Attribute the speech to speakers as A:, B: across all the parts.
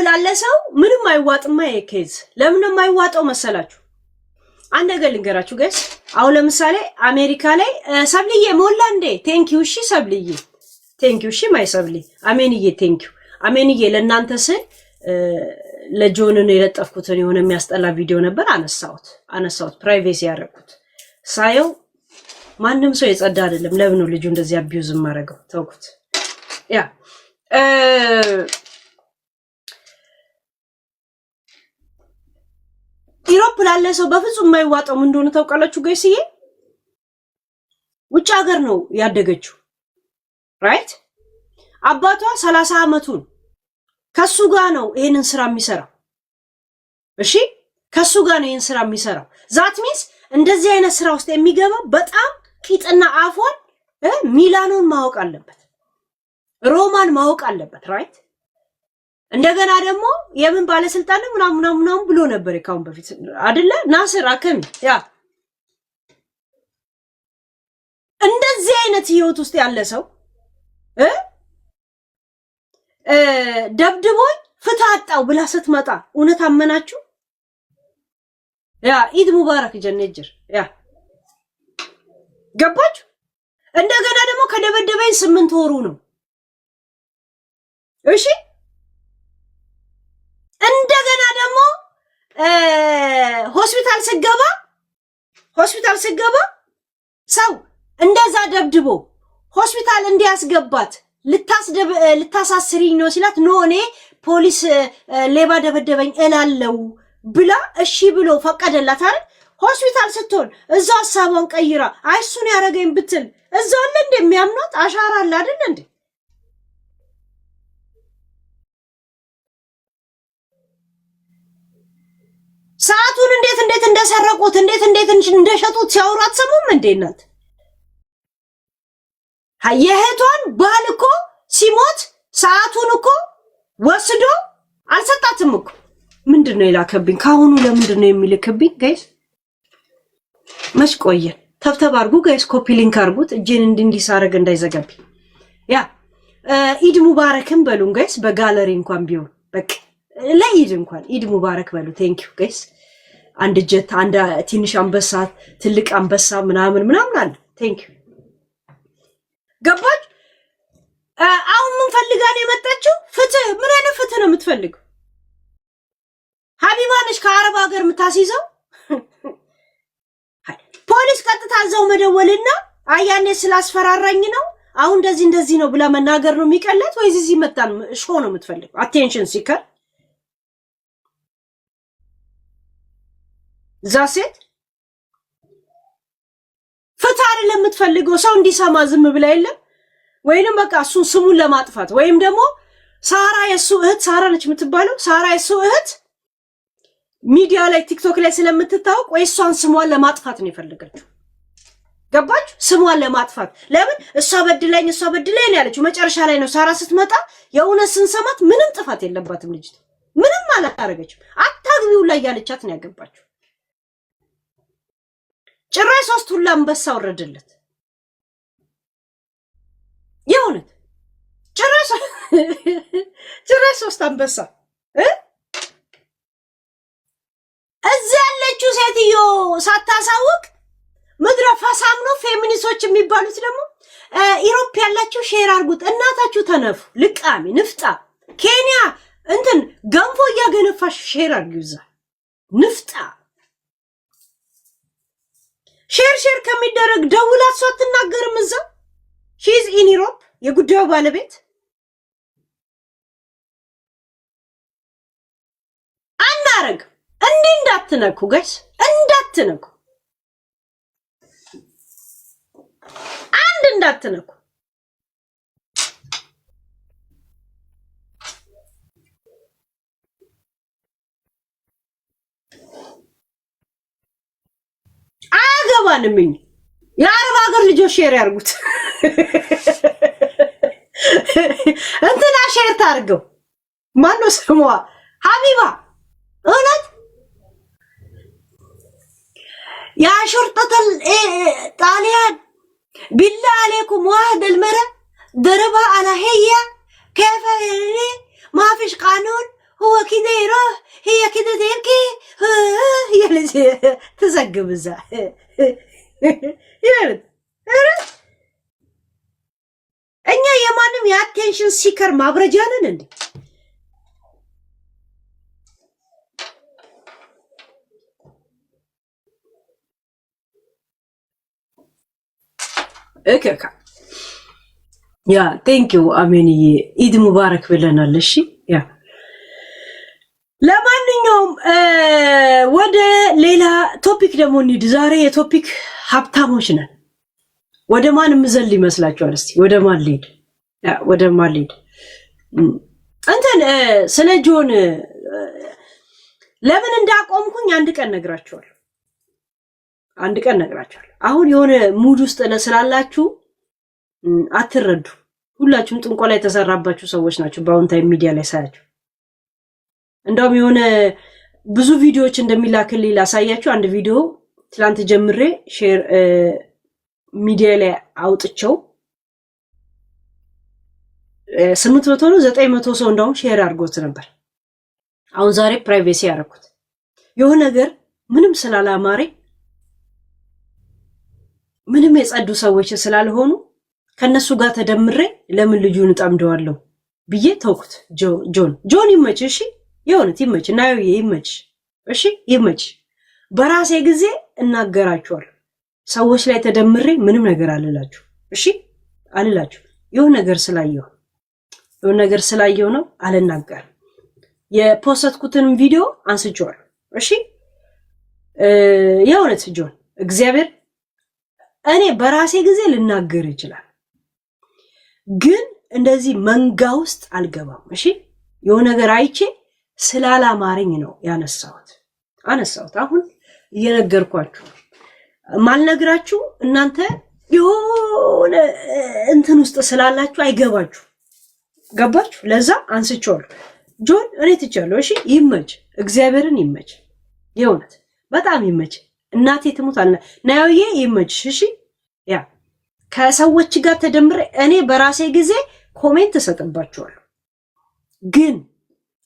A: ላለ ሰው ምንም አይዋጥማ የኬዝ ለምንም አይዋጣው መሰላችሁ አንድ ነገር ልንገራችሁ ጋይስ አሁን ለምሳሌ አሜሪካ ላይ ሰብልዬ ሞላ እንዴ ቴንኪው እሺ ሰብልዬ ቴንኪው እሺ ማይ ሰብሊ አሜንዬ ቴንኪው አሜንዬ ለእናንተ ስል ለጆንን የለጠፍኩትን የሆነ የሚያስጠላ ቪዲዮ ነበር አነሳሁት ፕራይቬሲ ያደረኩት ሳየው ማንንም ሰው የጸዳ አይደለም ለምን ነው ልጁ እንደዚህ አቢዩዝ ማረገው ተውኩት ያ ኢሮፕ ላለ ሰው በፍጹም የማይዋጣው ምን እንደሆነ ታውቃላችሁ ጋይስዬ ውጭ ሀገር ነው ያደገችው ራይት አባቷ 30 አመቱን ከሱ ጋር ነው ይሄንን ስራ የሚሰራው እሺ ከሱ ጋር ነው ይሄን ስራ የሚሰራው ዛት ሚንስ እንደዚህ አይነት ስራ ውስጥ የሚገባው በጣም ቂጥና አፎን ሚላኖን ማወቅ አለበት ሮማን ማወቅ አለበት ራይት እንደገና ደግሞ የምን ባለስልጣን ምናምን ብሎ ነበር የካውን በፊት አይደለ ናስር አከም ያ እንደዚህ አይነት ህይወት ውስጥ ያለ ሰው ደብድቦኝ ፍታጣው ብላ ስትመጣ እውነት አመናችሁ ያ ኢድ ሙባረክ ጀነጅር ያ ገባችሁ እንደገና ደግሞ ከደበደበኝ 8 ወሩ ነው እሺ እንደገና ደግሞ ሆስፒታል ስገባ ሰው እንደዛ ደብድቦ ሆስፒታል እንዲያስገባት ልታሳስሪኝ ነው ሲላት ኖ እኔ ፖሊስ ሌባ ደበደበኝ እላለው ብላ እሺ ብሎ ፈቀደላት አይደል ሆስፒታል ስትሆን እዛው ሐሳቧን ቀይራ አይሱን ያረገኝ ብትል እዛው አለ እንደሚያምኗት አሻራ አለ አይደል እንዴ ሰዓቱን እንዴት እንደሰረቁት እንዴት እንደሸጡት ሲያወሩ አትሰሙም እንዴ እናት የእህቷን ባል እኮ ሲሞት ሰዓቱን እኮ ወስዶ አልሰጣትም እኮ ምንድነው ይላከብኝ ካሁኑ ለምንድነው የሚልክብኝ ጋይስ መች ቆየ ተብተብ አርጉ ጋይስ ኮፒ ሊንክ አርጉት እጄን እንዲሳረግ እንዳይዘጋብኝ ያ ኢድ ሙባረክም በሉን ጋይስ በጋለሪ እንኳን ቢሆን በቃ ለኢድ እንኳን ኢድ ሙባረክ በሉ ቴንኪው ጋይስ አንድ ጀት አንድ ትንሽ አንበሳ ትልቅ አንበሳ ምናምን አለ ቴንኪው ገባች አሁን ምን ፈልጋ ነው የመጣችው ፍትህ ምን አይነት ፍትህ ነው የምትፈልገው ሀቢባ ነሽ ከአረብ ሀገር የምታስይዘው ፖሊስ ቀጥታ እዛው መደወልና አያኔ ስላስፈራራኝ ነው አሁን እንደዚህ ነው ብላ መናገር ነው የሚቀላት ወይስ እዚህ መጣን ሾ ነው የምትፈልገው አቴንሽን ሲከር ዛሴት ፍትህ አይደለም የምትፈልገው ሰው እንዲሰማ ዝም ብላ የለም ወይንም በቃ እሱን ስሙን ለማጥፋት ወይም ደግሞ ሳራ የሱ እህት ሳራ ነች የምትባለው ሳራ የሱ እህት ሚዲያ ላይ ቲክቶክ ላይ ስለምትታወቅ ወይ እሷን ስሟን ለማጥፋት ነው የፈለገችው ገባች ስሟን ለማጥፋት ለምን እሷ በድለኝ ያለችው መጨረሻ ላይ ነው ሳራ ስትመጣ የእውነት ስንሰማት ምንም ጥፋት የለባትም ልጅ ምንም አላደረገችም አታግቢው ላይ ያለቻት ነው ያገባችው ጭራሽ 3 ሁላ አንበሳ ወረደለት የእውነት ጭራሽ 3 አንበሳ እዚህ ያለችው ሴትዮ ሳታሳውቅ ምድረ ፈሳም ነው ፌሚኒስቶች የሚባሉት ደግሞ ኢሮፕ ያላችሁ ሼር አርጉት እናታችሁ ተነፉ ልቃሚ ንፍጣ ኬንያ እንትን ገንፎ ያገነፋሽ ሼር አርጉዛ ንፍጣ ሼር ከሚደረግ ደውላት ሰው አትናገርም እዛ ሺዝ ኢን ኢሮፕ የጉዳዩ ባለቤት አናረግ እንዴ እንዳትነኩ ጋይስ እንዳትነኩ እንዳትነኩ አገባንምኝ የአረብ ሀገር ልጆች ሼር ያርጉት እንትና ሼር ታርገው ማነው ስሟ ሀቢባ እውነት يا شرطة الطاليان بالله عليكم واحد المرة ضربها على هي كيف يعني ما فيش قانون هو كده يروح هي كده تبكي يا لسه تزقب ذا يا እኛ የማንም የአቴንሽን ሲከር ማብረጃ ነን እንዴ? እከካ ያ ቴንክ ዩ አሜንዬ ኢድ ሙባረክ ብለናል። እሺ ያ ለማንኛውም ወደ ሌላ ቶፒክ ደግሞ እንሂድ። ዛሬ የቶፒክ ሀብታሞች ነን። ወደ ማን ምዘል ይመስላችኋል? እስቲ ወደ ማን ልሂድ? እንትን ስለ ጆን ለምን እንዳቆምኩኝ አንድ ቀን ነግራችኋለሁ። አሁን የሆነ ሙድ ውስጥ ስላላችሁ አትረዱ። ሁላችሁም ጥንቆላ የተሰራባችሁ ሰዎች ናችሁ። በአሁን ታይም ሚዲያ ላይ ሳያችሁ እንደውም የሆነ ብዙ ቪዲዮዎች እንደሚላክልኝ ላሳያችሁ። አንድ ቪዲዮ ትላንት ጀምሬ ሼር ሚዲያ ላይ አውጥቸው 800 ነው 900 ሰው እንደውም ሼር አድርጎት ነበር። አሁን ዛሬ ፕራይቬሲ ያደረኩት የሆነ ነገር ምንም ስላላማረ ምንም የጸዱ ሰዎች ስላልሆኑ ከነሱ ጋር ተደምሬ ለምን ልጁን ጠምደዋለሁ ብዬ ተውኩት። ጆን ይመች። እሺ የሆነት ይመች እና ይመች። እሺ ይመች። በራሴ ጊዜ እናገራችኋለሁ። ሰዎች ላይ ተደምሬ ምንም ነገር አልላችሁ። እሺ አልላችሁ። የሆነ ነገር ስላየው ነው አልናገርም። የፖስትኩትን ቪዲዮ አንስቼዋለሁ። እሺ የሆነት ጆን እግዚአብሔር እኔ በራሴ ጊዜ ልናገር ይችላል፣ ግን እንደዚህ መንጋ ውስጥ አልገባም። እሺ የሆነ ነገር አይቼ ስላላማረኝ ነው አነሳሁት። አሁን እየነገርኳችሁ ማልነግራችሁ እናንተ የሆነ እንትን ውስጥ ስላላችሁ አይገባችሁ። ገባችሁ? ለዛ አንስቼዋለሁ። ጆን እኔ ትቻለሁ። እሺ ይመች፣ እግዚአብሔርን ይመች፣ የእውነት በጣም ይመች። እናቴ ትሙት አለ ናዮዬ ይመች። እሺ ያ ከሰዎች ጋር ተደምሬ እኔ በራሴ ጊዜ ኮሜንት እሰጥባችኋለሁ፣ ግን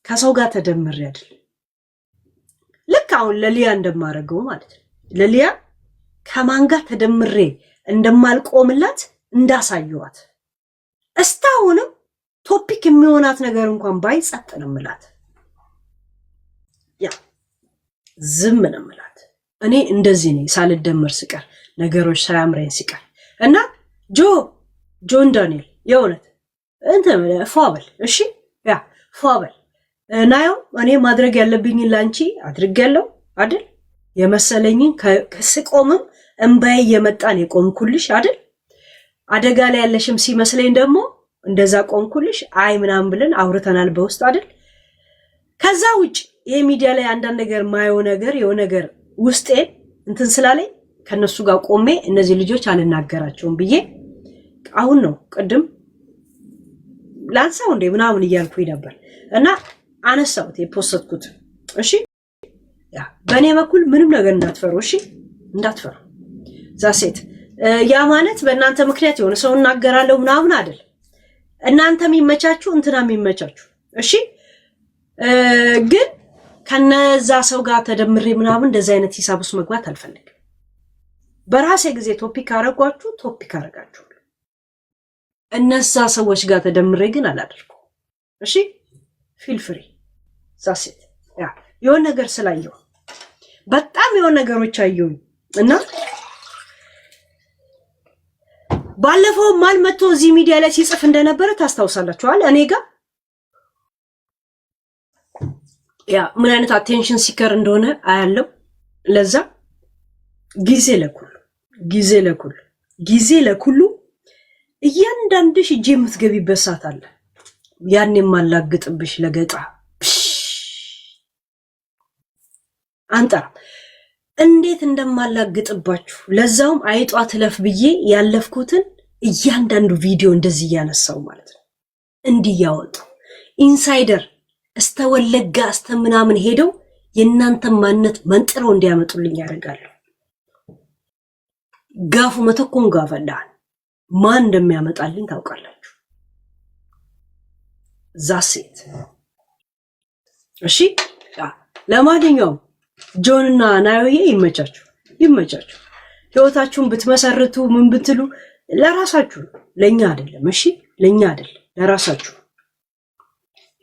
A: ከሰው ጋር ተደምሬ አይደል። ልክ አሁን ለሊያ እንደማረገው ማለት ነው። ለሊያ ከማን ጋር ተደምሬ እንደማልቆምላት እንዳሳየዋት እስታሁንም ቶፒክ የሚሆናት ነገር እንኳን ባይጸጥ ነው የምላት። ያ ዝም ነው የምላት። እኔ እንደዚህ ነኝ ሳልደመር ስቀር ነገሮች ሳያምረኝ ሲቀር እና ጆን ዳንኤል የእውነት እንትን ፏበል። እሺ ያ ፏበል ናየው። እኔ ማድረግ ያለብኝን ላንቺ አድርጌያለሁ አይደል? የመሰለኝን ከስቆምም እንባዬ እየመጣን የቆምኩልሽ አይደል? አደጋ ላይ ያለሽም ሲመስለኝ ደግሞ እንደዛ ቆምኩልሽ። አይ ምናምን ብለን አውርተናል በውስጥ አይደል? ከዛ ውጭ ይሄ ሚዲያ ላይ አንዳንድ ነገር ማየው ነገር የሆነ ነገር ውስጤን እንትን ስላለኝ ከነሱ ጋር ቆሜ እነዚህ ልጆች አልናገራቸውም ብዬ አሁን ነው ቅድም ላንሳው እንደ ምናምን እያልኩኝ ነበር እና አነሳሁት የፖስትኩት። እሺ ያ በእኔ በኩል ምንም ነገር እንዳትፈሩ። እሺ እንዳትፈሩ። ዛሴት ያ ማለት በእናንተ ምክንያት የሆነ ሰው እናገራለሁ ምናምን አይደል። እናንተ የሚመቻችሁ እንትና የሚመቻችሁ። እሺ ግን ከነዛ ሰው ጋር ተደምሬ ምናምን እንደዚህ አይነት ሂሳብ ውስጥ መግባት አልፈልግም። በራሴ ጊዜ ቶፒክ አረጋችሁ። እነዛ ሰዎች ጋር ተደምሬ ግን አላደርኩም። እሺ ፊል ፍሪ ዛሴት ያ የሆነ ነገር ስላየው በጣም የሆነ ነገሮች አየሁኝ እና ባለፈው ማን መጥቶ እዚህ ሚዲያ ላይ ሲጽፍ እንደነበረ ታስታውሳላችኋል። እኔ ጋር ያ ምን አይነት አቴንሽን ሲከር እንደሆነ አያለው። ለዛ ጊዜ ለኩሉ እያንዳንድሽ እጄ የምትገቢበት ሰዓት አለ። ያኔ ማላግጥብሽ ለገጣ አንጠራ እንዴት እንደማላግጥባችሁ ለዛውም አይጧ ትለፍ ብዬ ያለፍኩትን እያንዳንዱ ቪዲዮ እንደዚህ እያነሳው ማለት ነው። እንዲያወጡ ኢንሳይደር እስተወለጋ እስተምናምን ሄደው የእናንተን ማንነት መንጥረው እንዲያመጡልኝ ያደርጋሉ። ጋፉ መተኮን ጋፈዳን ማን እንደሚያመጣልኝ ታውቃላችሁ። ዛሴት እሺ ለማንኛውም ጆንና ናዮዬ ይመቻችሁ። ህይወታችሁን ብትመሰርቱ ምን ብትሉ ለራሳችሁ ለኛ አይደለም። እሺ ለኛ አይደለም፣ ለራሳችሁ።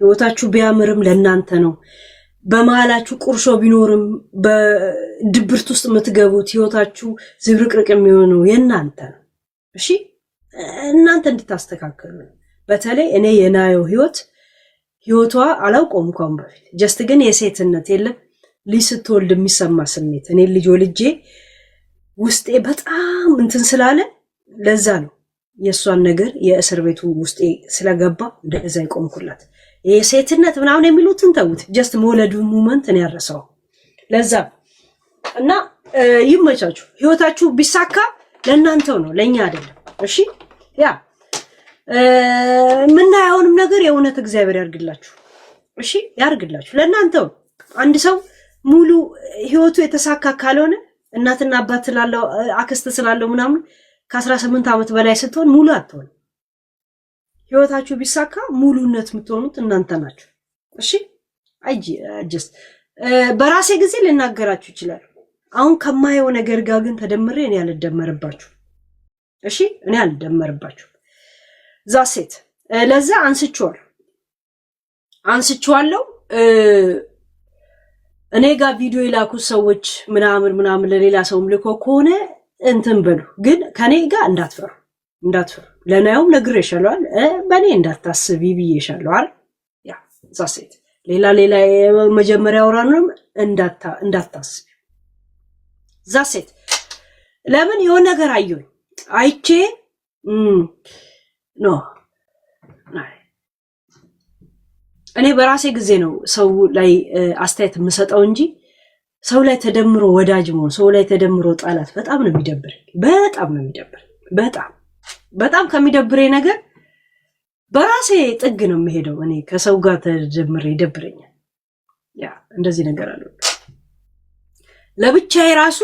A: ህይወታችሁ ቢያምርም ለእናንተ ነው። በመሃላችሁ ቁርሾ ቢኖርም በድብርት ውስጥ የምትገቡት ህይወታችሁ ዝብርቅርቅ የሚሆነው የእናንተ ነው። እሺ እናንተ እንድታስተካክሉ። በተለይ እኔ የናዮ ህይወቷ አላውቀውም እንኳን በፊት ጀስት ግን የሴትነት የለም ልጅ ስትወልድ የሚሰማ ስሜት እኔ ልጅ ወልጄ ውስጤ በጣም እንትን ስላለ ለዛ ነው የእሷን ነገር የእስር ቤቱ ውስጤ ስለገባ እንደዛ ይቆምኩላት። የሴትነት ምናምን የሚሉትን ተውት። ጀስት መውለዱ ሞመንት ነው ያረሰው። ለዛ እና ይመቻችሁ። ህይወታችሁ ቢሳካ ለእናንተው ነው ለኛ አይደለም። እሺ ያ ምናየውንም ነገር የእውነት እግዚአብሔር ያርግላችሁ። እሺ ያርግላችሁ ለእናንተው። አንድ ሰው ሙሉ ህይወቱ የተሳካ ካልሆነ እናትና አባት ስላለው አክስት ስላለው ምናምን ከ18 ዓመት በላይ ስትሆን ሙሉ አትሆን። ህይወታችሁ ቢሳካ ሙሉነት የምትሆኑት እናንተ ናችሁ። እሺ ጀስት በራሴ ጊዜ ልናገራችሁ ይችላል። አሁን ከማየው ነገር ጋር ግን ተደምሬ እኔ አልደመርባችሁ። እሺ እኔ አልደመርባችሁ። ዛሴት ለዛ አንስቼዋለሁ። እኔ ጋር ቪዲዮ የላኩት ሰዎች ምናምን ለሌላ ሰውም ልኮ ከሆነ እንትን በሉ፣ ግን ከኔ ጋር እንዳትፈሩ። ለናየውም ነግሬሻለሁ አይደል? በኔ እንዳታስቢ ብዬሻለሁ አይደል? ያ ዛሴት ሌላ መጀመሪያ አውራንም እንዳታስቢ። ዛሴት ለምን የሆነ ነገር አይቼ ኖ እኔ በራሴ ጊዜ ነው ሰው ላይ አስተያየት የምሰጠው እንጂ ሰው ላይ ተደምሮ ወዳጅ መሆን፣ ሰው ላይ ተደምሮ ጣላት በጣም ነው የሚደብር። በጣም ከሚደብረኝ ነገር በራሴ ጥግ ነው የምሄደው። እኔ ከሰው ጋር ተደምሬ ይደብረኛል። ያ እንደዚህ ነገር አለ ለብቻዬ ራሱ